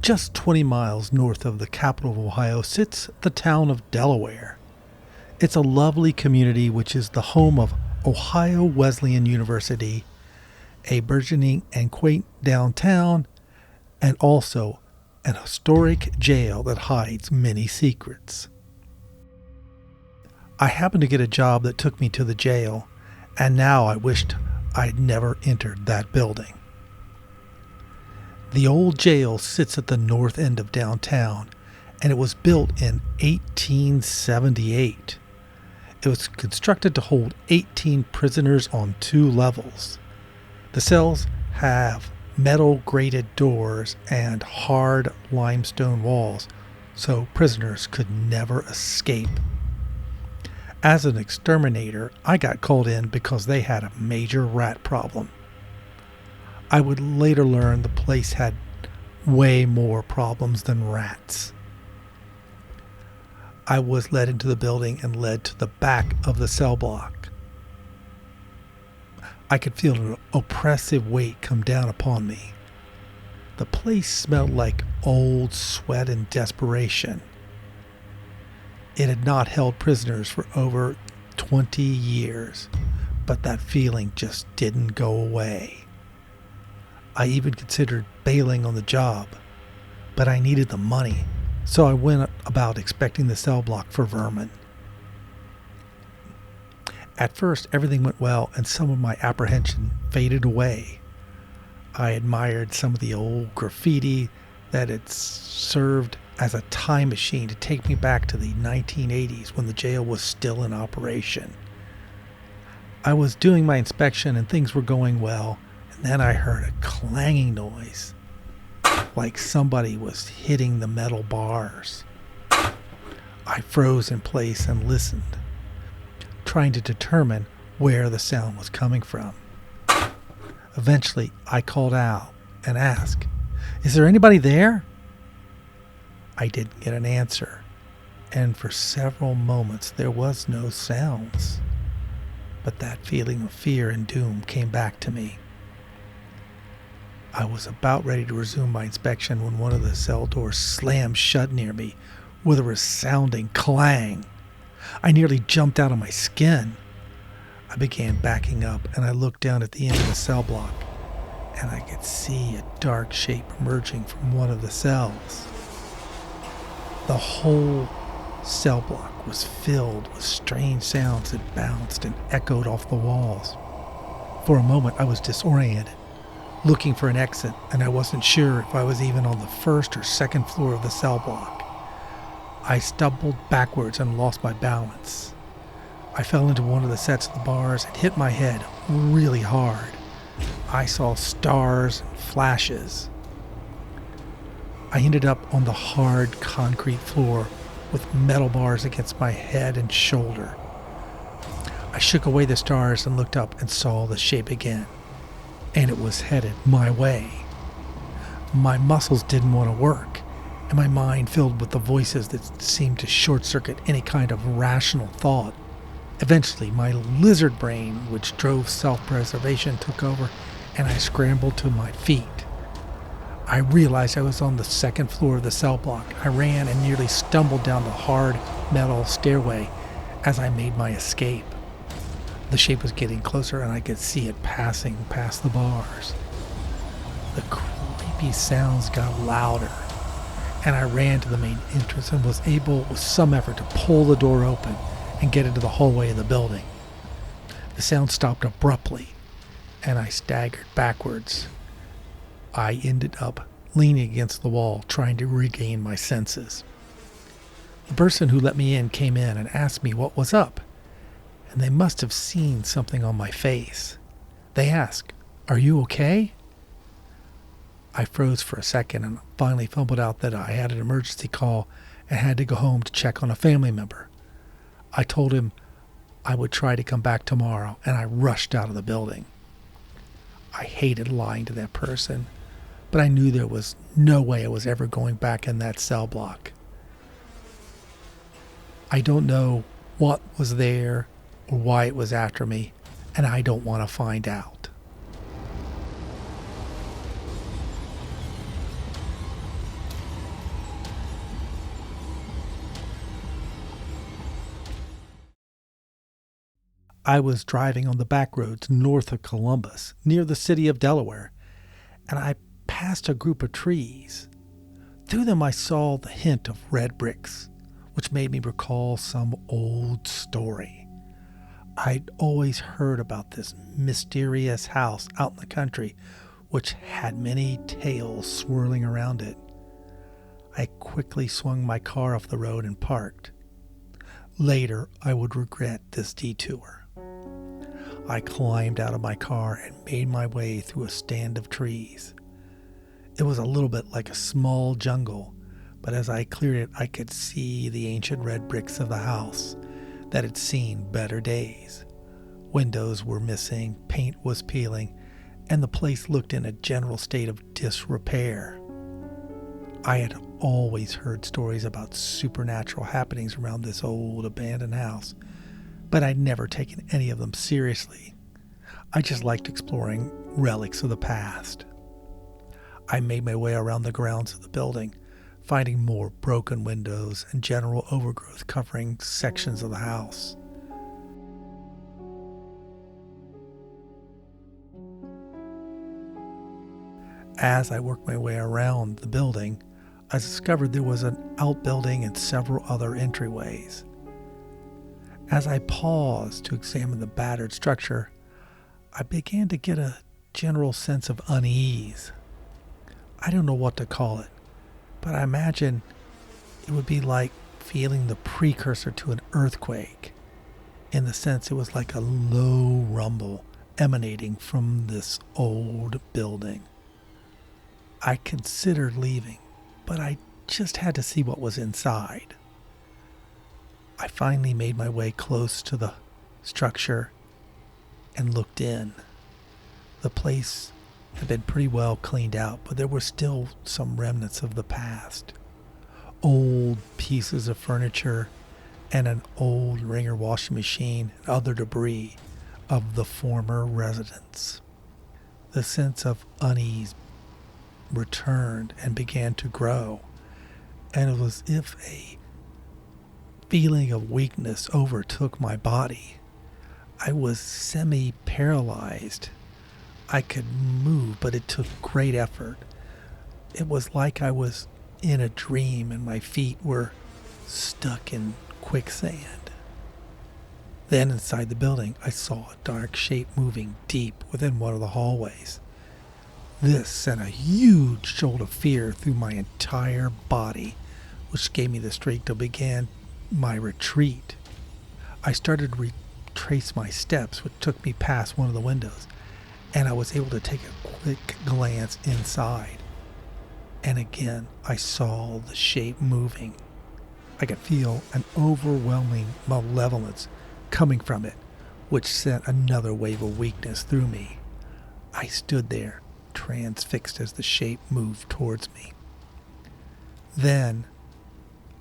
Just 20 miles north of the capital of Ohio sits the town of Delaware. It's a lovely community which is the home of Ohio Wesleyan University, a burgeoning and quaint downtown, and also an historic jail that hides many secrets. I happened to get a job that took me to the jail, and now I wished I'd never entered that building. The old jail sits at the north end of downtown, and it was built in 1878. It was constructed to hold 18 prisoners on 2 levels. The cells have metal grated doors and hard limestone walls, so prisoners could never escape. As an exterminator, I got called in because they had a major rat problem. I would later learn the place had way more problems than rats. I was led into the building and led to the back of the cell block. I could feel an oppressive weight come down upon me. The place smelled like old sweat and desperation. It had not held prisoners for over 20 years, but that feeling just didn't go away. I even considered bailing on the job, but I needed the money, so I went about expecting the cell block for vermin. At first, everything went well, and some of my apprehension faded away. I admired some of the old graffiti that had served as a time machine to take me back to the 1980s when the jail was still in operation. I was doing my inspection and things were going well, and then I heard a clanging noise, like somebody was hitting the metal bars. I froze in place and listened, trying to determine where the sound was coming from. Eventually, I called out and asked, "Is there anybody there?" I didn't get an answer, and for several moments there was no sounds. But that feeling of fear and doom came back to me. I was about ready to resume my inspection when one of the cell doors slammed shut near me with a resounding clang. I nearly jumped out of my skin. I began backing up, and I looked down at the end of the cell block, and I could see a dark shape emerging from one of the cells. The whole cell block was filled with strange sounds that bounced and echoed off the walls. For a moment I was disoriented, looking for an exit, and I wasn't sure if I was even on the first or second floor of the cell block. I stumbled backwards and lost my balance. I fell into one of the sets of the bars and hit my head really hard. I saw stars and flashes. I ended up on the hard concrete floor with metal bars against my head and shoulder. I shook away the stars and looked up and saw the shape again, and it was headed my way. My muscles didn't want to work, and my mind filled with the voices that seemed to short-circuit any kind of rational thought. Eventually, my lizard brain, which drove self-preservation, took over, and I scrambled to my feet. I realized I was on the second floor of the cell block. I ran and nearly stumbled down the hard metal stairway as I made my escape. The shape was getting closer, and I could see it passing past the bars. The creepy sounds got louder, and I ran to the main entrance and was able, with some effort, to pull the door open and get into the hallway of the building. The sound stopped abruptly, and I staggered backwards. I ended up leaning against the wall, trying to regain my senses. The person who let me in came in and asked me what was up, and they must have seen something on my face. They asked, "Are you okay?" I froze for a second and finally fumbled out that I had an emergency call and had to go home to check on a family member. I told him I would try to come back tomorrow, and I rushed out of the building. I hated lying to that person, but I knew there was no way I was ever going back in that cell block. I don't know what was there or why it was after me, and I don't want to find out. I was driving on the back roads north of Columbus, near the city of Delaware, and I passed a group of trees. Through them I saw the hint of red bricks, which made me recall some old story. I'd always heard about this mysterious house out in the country, which had many tales swirling around it. I quickly swung my car off the road and parked. Later, I would regret this detour. I climbed out of my car and made my way through a stand of trees. It was a little bit like a small jungle, but as I cleared it, I could see the ancient red bricks of the house that had seen better days. Windows were missing, paint was peeling, and the place looked in a general state of disrepair. I had always heard stories about supernatural happenings around this old abandoned house, but I'd never taken any of them seriously. I just liked exploring relics of the past. I made my way around the grounds of the building, finding more broken windows and general overgrowth covering sections of the house. As I worked my way around the building, I discovered there was an outbuilding and several other entryways. As I paused to examine the battered structure, I began to get a general sense of unease. I don't know what to call it, but I imagine it would be like feeling the precursor to an earthquake, in the sense it was like a low rumble emanating from this old building. I considered leaving, but I just had to see what was inside. I finally made my way close to the structure and looked in. The place had been pretty well cleaned out, but there were still some remnants of the past. Old pieces of furniture and an old wringer washing machine and other debris of the former residence. The sense of unease returned and began to grow, and it was as if a feeling of weakness overtook my body. I was semi-paralyzed. I could move, but it took great effort. It was like I was in a dream and my feet were stuck in quicksand. Then inside the building, I saw a dark shape moving deep within one of the hallways. This sent a huge jolt of fear through my entire body, which gave me the strength to begin my retreat. I started to retrace my steps, which took me past one of the windows, and I was able to take a quick glance inside. And again, I saw the shape moving. I could feel an overwhelming malevolence coming from it, which sent another wave of weakness through me. I stood there, transfixed as the shape moved towards me. Then,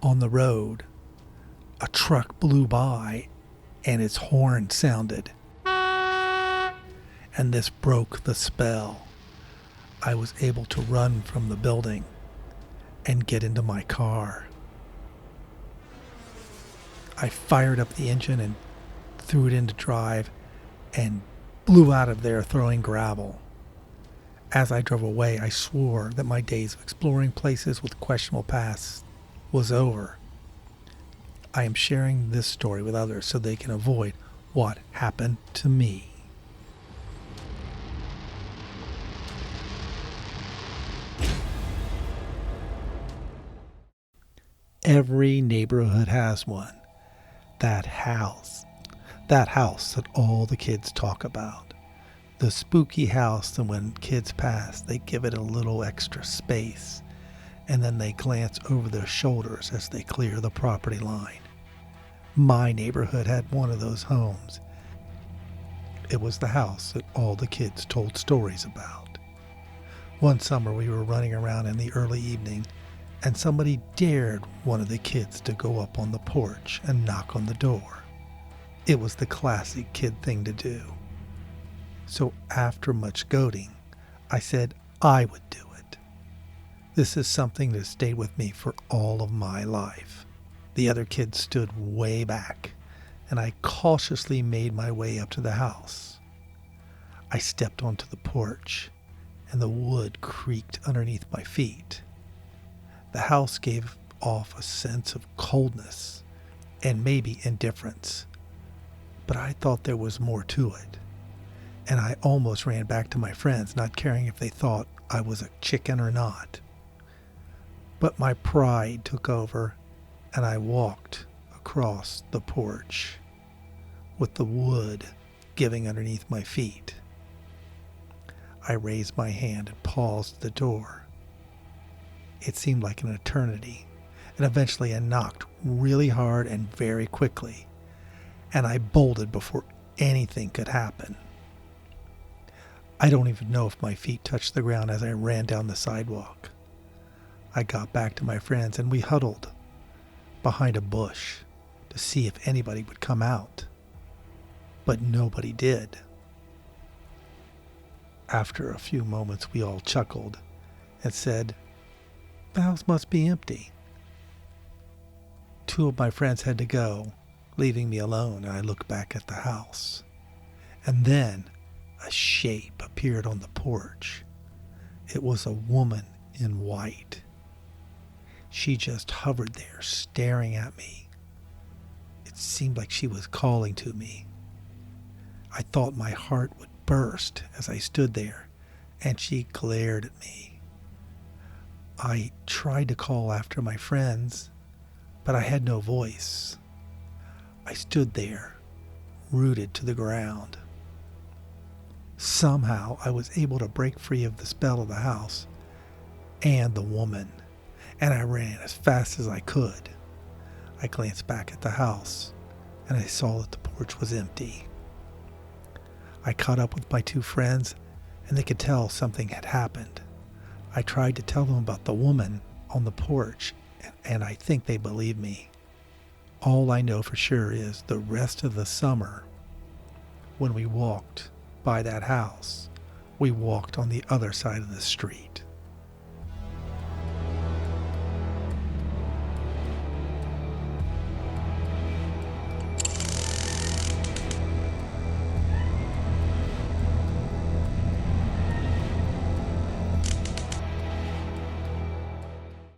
on the road, a truck blew by and its horn sounded. And this broke the spell. I was able to run from the building and get into my car. I fired up the engine and threw it into drive and blew out of there throwing gravel. As I drove away, I swore that my days of exploring places with questionable pasts was over. I am sharing this story with others so they can avoid what happened to me. Every neighborhood has one. That house that all the kids talk about. The spooky house that when kids pass, they give it a little extra space, and then they glance over their shoulders as they clear the property line. My neighborhood had one of those homes. It was the house that all the kids told stories about. One summer we were running around in the early evening, and somebody dared one of the kids to go up on the porch and knock on the door. It was the classic kid thing to do. So after much goading, I said I would do it. This is something that stayed with me for all of my life. The other kids stood way back, and I cautiously made my way up to the house. I stepped onto the porch, and the wood creaked underneath my feet. The house gave off a sense of coldness and maybe indifference, but I thought there was more to it, and I almost ran back to my friends, not caring if they thought I was a chicken or not. But my pride took over, and I walked across the porch with the wood giving underneath my feet. I raised my hand and paused at the door. It seemed like an eternity, and eventually I knocked really hard and very quickly, and I bolted before anything could happen. I don't even know if my feet touched the ground as I ran down the sidewalk. I got back to my friends and we huddled behind a bush to see if anybody would come out, but nobody did. After a few moments, we all chuckled and said, "The house must be empty." Two of my friends had to go, leaving me alone, and I looked back at the house. And then a shape appeared on the porch. It was a woman in white. She just hovered there, staring at me. It seemed like she was calling to me. I thought my heart would burst as I stood there, and she glared at me. I tried to call after my friends, but I had no voice. I stood there, rooted to the ground. Somehow I was able to break free of the spell of the house and the woman, and I ran as fast as I could. I glanced back at the house, and I saw that the porch was empty. I caught up with my two friends, and they could tell something had happened. I tried to tell them about the woman on the porch, and I think they believed me. All I know for sure is the rest of the summer, when we walked by that house, we walked on the other side of the street.